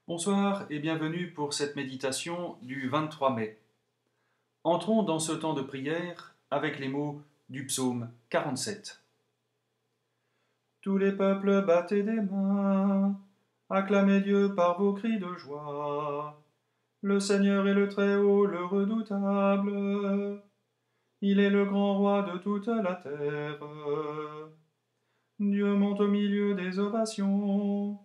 Bonsoir et bienvenue pour cette méditation du 23 mai. Entrons dans ce temps de prière avec les mots du psaume 47. Tous les peuples battez des mains, acclamez Dieu par vos cris de joie. Le Seigneur est le Très-Haut, le redoutable. Il est le grand roi de toute la terre. Dieu monte au milieu des ovations.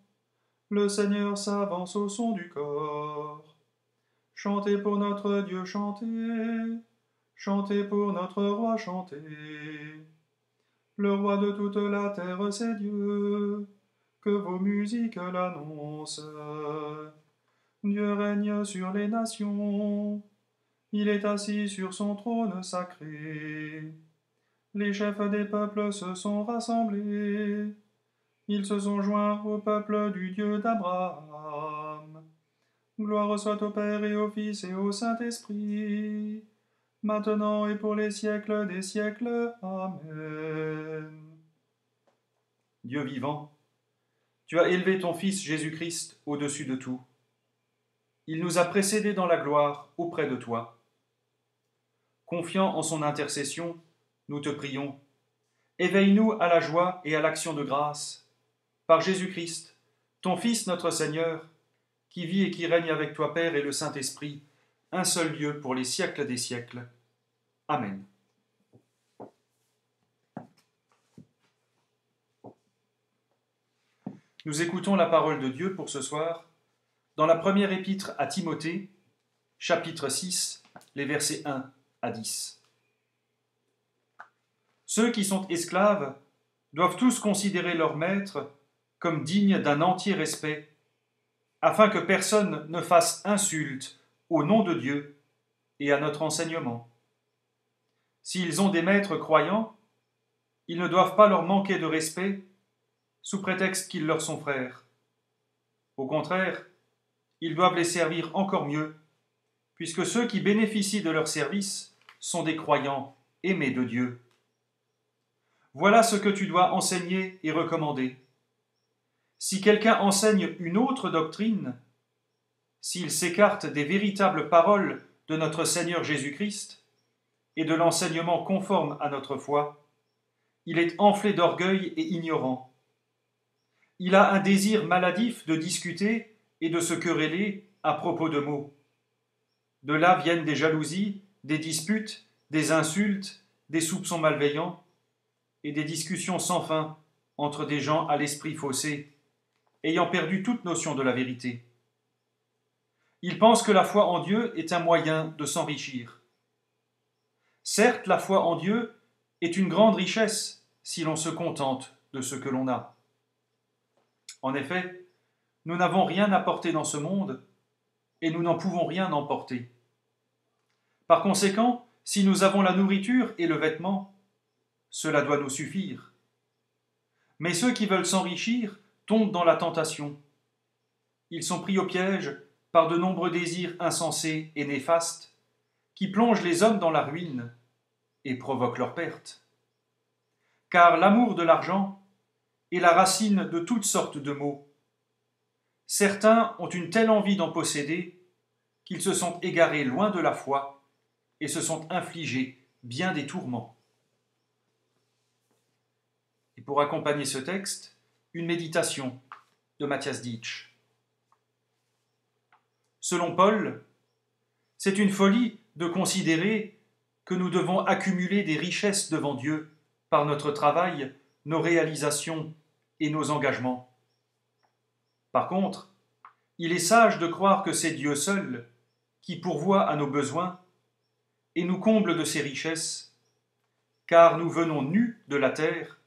Le Seigneur s'avance au son du cor. Chantez pour notre Dieu, chantez. Chantez pour notre roi, chantez. Le roi de toute la terre, c'est Dieu. Que vos musiques l'annoncent. Dieu règne sur les nations. Il est assis sur son trône sacré. Les chefs des peuples se sont rassemblés. Ils se sont joints au peuple du Dieu d'Abraham. Gloire soit au Père et au Fils et au Saint-Esprit, maintenant et pour les siècles des siècles. Amen. Dieu vivant, tu as élevé ton Fils Jésus-Christ au-dessus de tout. Il nous a précédés dans la gloire auprès de toi. Confiant en son intercession, nous te prions. Éveille-nous à la joie et à l'action de grâce, par Jésus-Christ, ton Fils notre Seigneur, qui vit et qui règne avec toi, Père et le Saint-Esprit, un seul Dieu pour les siècles des siècles. Amen. Nous écoutons la parole de Dieu pour ce soir, dans la première épître à Timothée, chapitre 6, les versets 1 à 10. Ceux qui sont esclaves doivent tous considérer leur maître comme digne d'un entier respect, afin que personne ne fasse insulte au nom de Dieu et à notre enseignement. S'ils ont des maîtres croyants, ils ne doivent pas leur manquer de respect sous prétexte qu'ils leur sont frères. Au contraire, ils doivent les servir encore mieux, puisque ceux qui bénéficient de leur service sont des croyants aimés de Dieu. Voilà ce que tu dois enseigner et recommander. Si quelqu'un enseigne une autre doctrine, s'il s'écarte des véritables paroles de notre Seigneur Jésus-Christ et de l'enseignement conforme à notre foi, il est enflé d'orgueil et ignorant. Il a un désir maladif de discuter et de se quereller à propos de mots. De là viennent des jalousies, des disputes, des insultes, des soupçons malveillants et des discussions sans fin entre des gens à l'esprit faussé, ayant perdu toute notion de la vérité. Ils pensent que la foi en Dieu est un moyen de s'enrichir. Certes, la foi en Dieu est une grande richesse si l'on se contente de ce que l'on a. En effet, nous n'avons rien à porter dans ce monde et nous n'en pouvons rien emporter. Par conséquent, si nous avons la nourriture et le vêtement, cela doit nous suffire. Mais ceux qui veulent s'enrichir tombent dans la tentation. Ils sont pris au piège par de nombreux désirs insensés et néfastes qui plongent les hommes dans la ruine et provoquent leur perte. Car l'amour de l'argent est la racine de toutes sortes de maux. Certains ont une telle envie d'en posséder qu'ils se sont égarés loin de la foi et se sont infligés bien des tourments. Et pour accompagner ce texte, une méditation de Matthias Ditsch. Selon Paul, c'est une folie de considérer que nous devons accumuler des richesses devant Dieu par notre travail, nos réalisations et nos engagements. Par contre, il est sage de croire que c'est Dieu seul qui pourvoit à nos besoins et nous comble de ses richesses, car nous venons nus de la terre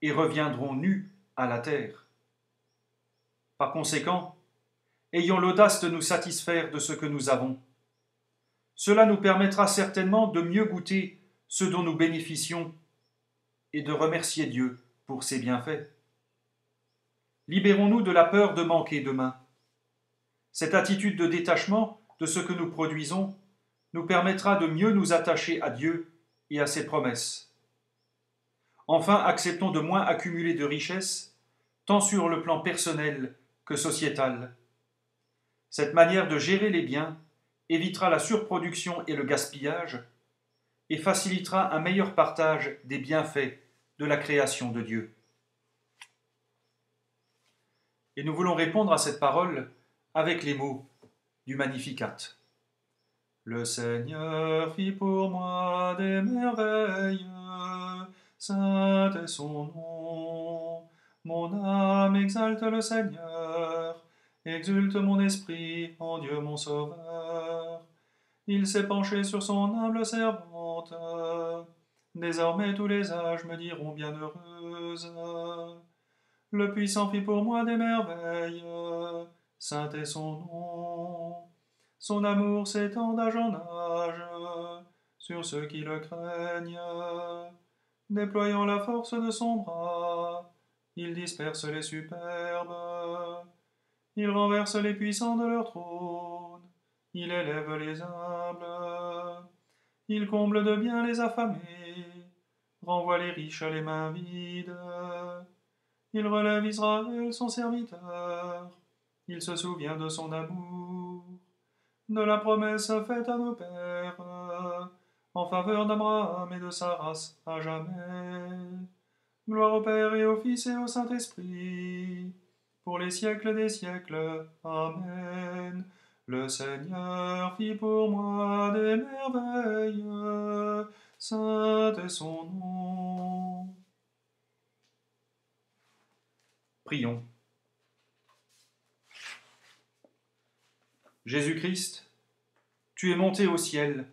et reviendrons nus à la terre. Par conséquent, ayons l'audace de nous satisfaire de ce que nous avons. Cela nous permettra certainement de mieux goûter ce dont nous bénéficions et de remercier Dieu pour ses bienfaits. Libérons-nous de la peur de manquer demain. Cette attitude de détachement de ce que nous produisons nous permettra de mieux nous attacher à Dieu et à ses promesses. Enfin, acceptons de moins accumuler de richesses, tant sur le plan personnel que sociétal. Cette manière de gérer les biens évitera la surproduction et le gaspillage et facilitera un meilleur partage des bienfaits de la création de Dieu. Et nous voulons répondre à cette parole avec les mots du Magnificat. Le Seigneur fit pour moi des merveilles, saint est son nom. Mon âme exalte le Seigneur, exulte mon esprit en Dieu mon Sauveur. Il s'est penché sur son humble servante, désormais tous les âges me diront bienheureuse. Le Puissant fit pour moi des merveilles, saint est son nom. Son amour s'étend d'âge en âge sur ceux qui le craignent. Déployant la force de son bras, il disperse les superbes. Il renverse les puissants de leur trône, il élève les humbles. Il comble de bien les affamés, renvoie les riches les mains vides. Il relève Israël son serviteur, il se souvient de son amour, de la promesse faite à nos pères, en faveur d'Abraham et de sa race à jamais. Gloire au Père et au Fils et au Saint-Esprit, pour les siècles des siècles. Amen. Le Seigneur fit pour moi des merveilles, saint est son nom. Prions. Jésus-Christ, tu es monté au ciel,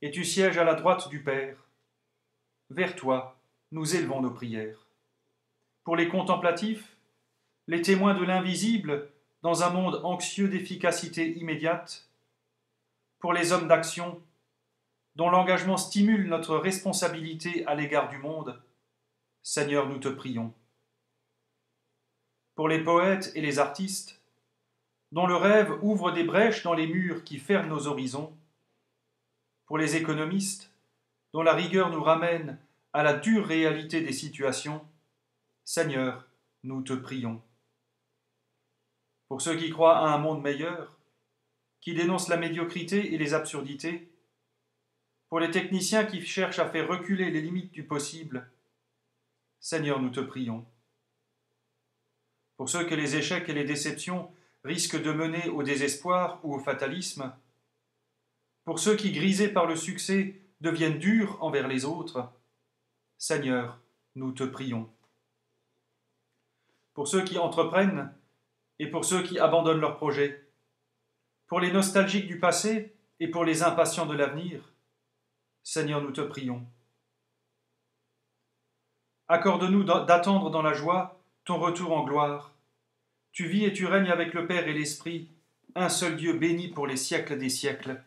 et tu sièges à la droite du Père. Vers toi, nous élevons nos prières. Pour les contemplatifs, les témoins de l'invisible dans un monde anxieux d'efficacité immédiate, pour les hommes d'action, dont l'engagement stimule notre responsabilité à l'égard du monde, Seigneur, nous te prions. Pour les poètes et les artistes, dont le rêve ouvre des brèches dans les murs qui ferment nos horizons, pour les économistes, dont la rigueur nous ramène à la dure réalité des situations, Seigneur, nous te prions. Pour ceux qui croient à un monde meilleur, qui dénoncent la médiocrité et les absurdités, pour les techniciens qui cherchent à faire reculer les limites du possible, Seigneur, nous te prions. Pour ceux que les échecs et les déceptions risquent de mener au désespoir ou au fatalisme, pour ceux qui, grisés par le succès, deviennent durs envers les autres, Seigneur, nous te prions. Pour ceux qui entreprennent et pour ceux qui abandonnent leurs projets, pour les nostalgiques du passé et pour les impatients de l'avenir, Seigneur, nous te prions. Accorde-nous d'attendre dans la joie ton retour en gloire. Tu vis et tu règnes avec le Père et l'Esprit, un seul Dieu béni pour les siècles des siècles.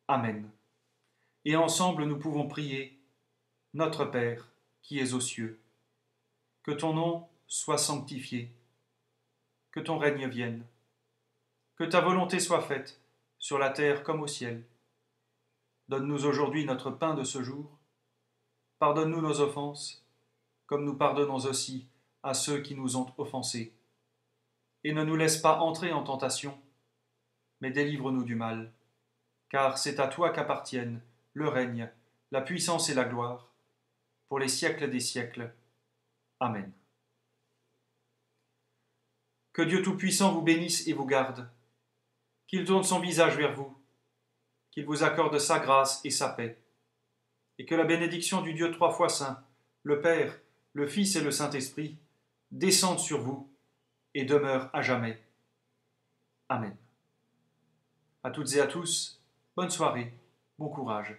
Amen. Et ensemble nous pouvons prier, Notre Père, qui es aux cieux, que ton nom soit sanctifié, que ton règne vienne, que ta volonté soit faite, sur la terre comme au ciel. Donne-nous aujourd'hui notre pain de ce jour. Pardonne-nous nos offenses, comme nous pardonnons aussi à ceux qui nous ont offensés. Et ne nous laisse pas entrer en tentation, mais délivre-nous du mal. Car c'est à toi qu'appartiennent le règne, la puissance et la gloire, pour les siècles des siècles. Amen. Que Dieu Tout-Puissant vous bénisse et vous garde, qu'il tourne son visage vers vous, qu'il vous accorde sa grâce et sa paix, et que la bénédiction du Dieu trois fois saint, le Père, le Fils et le Saint-Esprit, descende sur vous et demeure à jamais. Amen. À toutes et à tous, bonne soirée, bon courage.